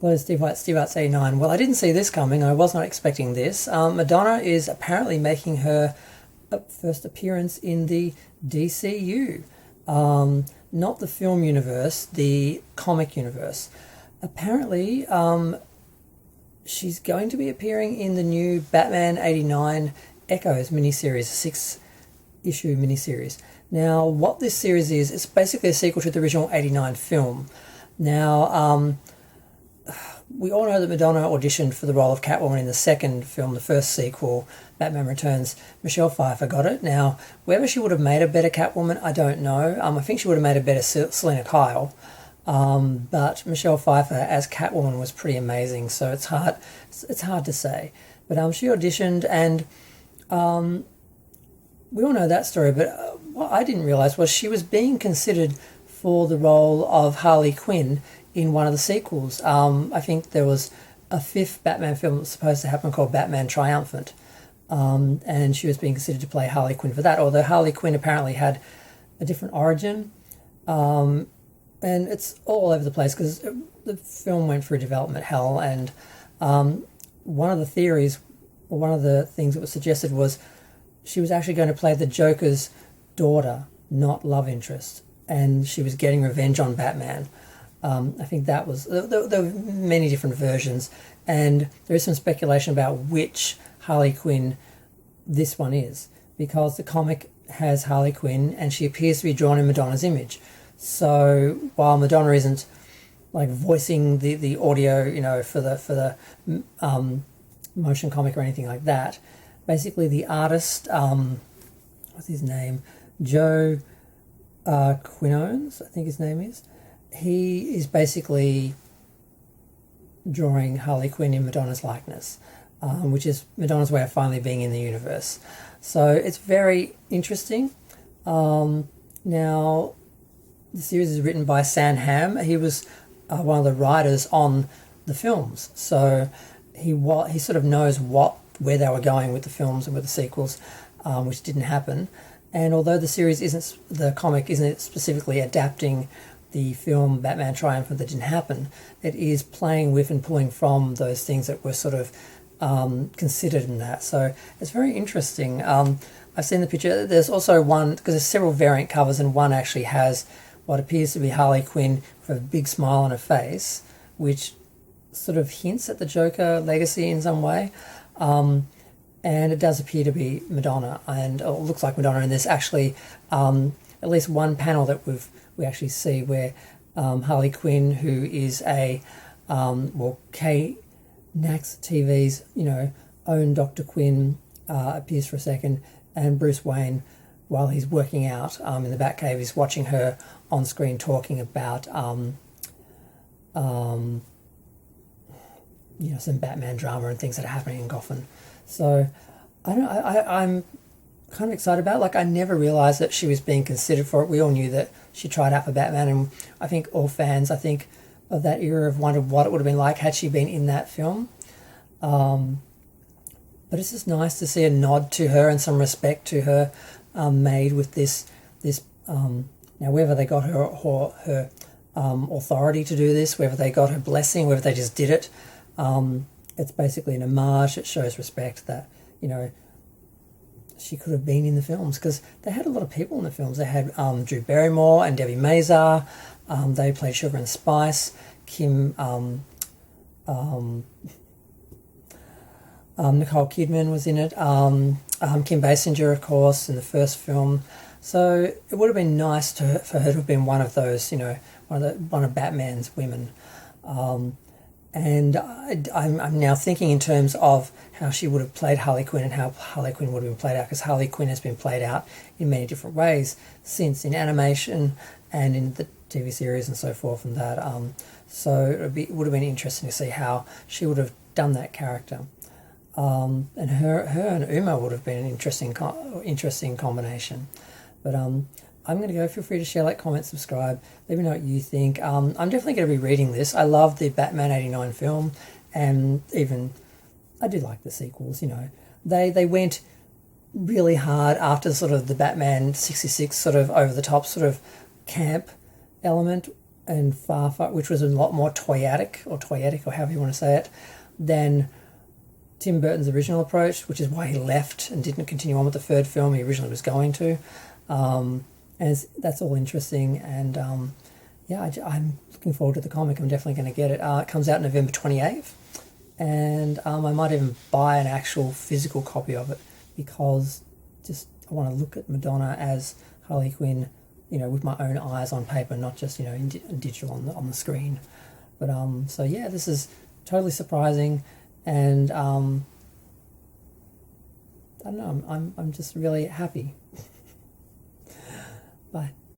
Hello, Steve White, Steve Arts 89. Well, I didn't see this coming. I was not expecting this. Madonna is apparently making her first appearance in the DCU. Not the film universe, the comic universe. Apparently, she's going to be appearing in the new Batman 89 Echoes miniseries, 6-issue miniseries. Now, what this series is, it's basically a sequel to the original 89 film. Now, we all know that Madonna auditioned for the role of Catwoman in the second film, the first sequel, Batman Returns. Michelle Pfeiffer got it. Now, whether she would have made a better Catwoman, I don't know. I think she would have made a better Selena Kyle. But Michelle Pfeiffer as Catwoman was pretty amazing, so it's hard to say. But she auditioned, and we all know that story. But what I didn't realise was she was being considered for the role of Harley Quinn in one of the sequels. I think there was a fifth Batman film that was supposed to happen called Batman Triumphant, and she was being considered to play Harley Quinn for that, although Harley Quinn apparently had a different origin, and it's all over the place because the film went through development hell, and one of the theories, or one of the things that was suggested was she was actually going to play the Joker's daughter, not love interest, and she was getting revenge on Batman. I think that was, there were many different versions, and there is some speculation about which Harley Quinn this one is, because the comic has Harley Quinn and she appears to be drawn in Madonna's image. So while Madonna isn't like voicing the audio, for the motion comic or anything like that, basically the artist, what's his name, Joe Quinones, I think his name is, he is basically drawing Harley Quinn in Madonna's likeness, which is Madonna's way of finally being in the universe. So it's very interesting. Now, the series is written by Sam Hamm. He was one of the writers on the films, so he sort of knows where they were going with the films and with the sequels, which didn't happen. And although the comic isn't specifically adapting the film Batman Triumphant that didn't happen, it is playing with and pulling from those things that were sort of considered in that. So it's very interesting. I've seen the picture. There's also one, because there's several variant covers, and one actually has what appears to be Harley Quinn with a big smile on her face, which sort of hints at the Joker legacy in some way. And it does appear to be Madonna, and it looks like Madonna. And there's actually at least one panel that we actually see where Harley Quinn, who is a K-Nax TV's own Dr. Quinn, appears for a second, and Bruce Wayne, while he's working out in the Batcave, is watching her on screen talking about some Batman drama and things that are happening in Gotham. So I'm kind of excited about it. Like, I never realised that she was being considered for it. We all knew that she tried out for Batman, and I think all fans, of that era have wondered what it would have been like had she been in that film. But it's just nice to see a nod to her and some respect to her made with this. Now, whether they got her authority to do this, whether they got her blessing, whether they just did it, it's basically an homage. It shows respect that she could have been in the films, because they had a lot of people in the films. They had Drew Barrymore and Debbie Mazar. They played Sugar and Spice. Nicole Kidman was in it. Kim Basinger, of course, in the first film. So it would have been nice for her to have been one of those, one of Batman's women. And I'm now thinking in terms of how she would have played Harley Quinn and how Harley Quinn would have been played out, because Harley Quinn has been played out in many different ways since, in animation and in the TV series and so forth and that. So it would have been interesting to see how she would have done that character. And her and Uma would have been an interesting combination. But I'm going to go. Feel free to share, like, comment, subscribe. Let me know what you think. I'm definitely going to be reading this. I love the Batman 89 film, and even I do like the sequels. They went really hard after sort of the Batman 66 sort of over the top sort of camp element, and far, which was a lot more toyetic, or however you want to say it, than Tim Burton's original approach, which is why he left and didn't continue on with the third film he originally was going to. And that's all interesting, and I'm looking forward to the comic. I'm definitely going to get it. It comes out November 28th, and I might even buy an actual physical copy of it, because just I want to look at Madonna as Harley Quinn, with my own eyes on paper, not just in digital on the screen. But so yeah, this is totally surprising, and I don't know. I'm just really happy. Bye.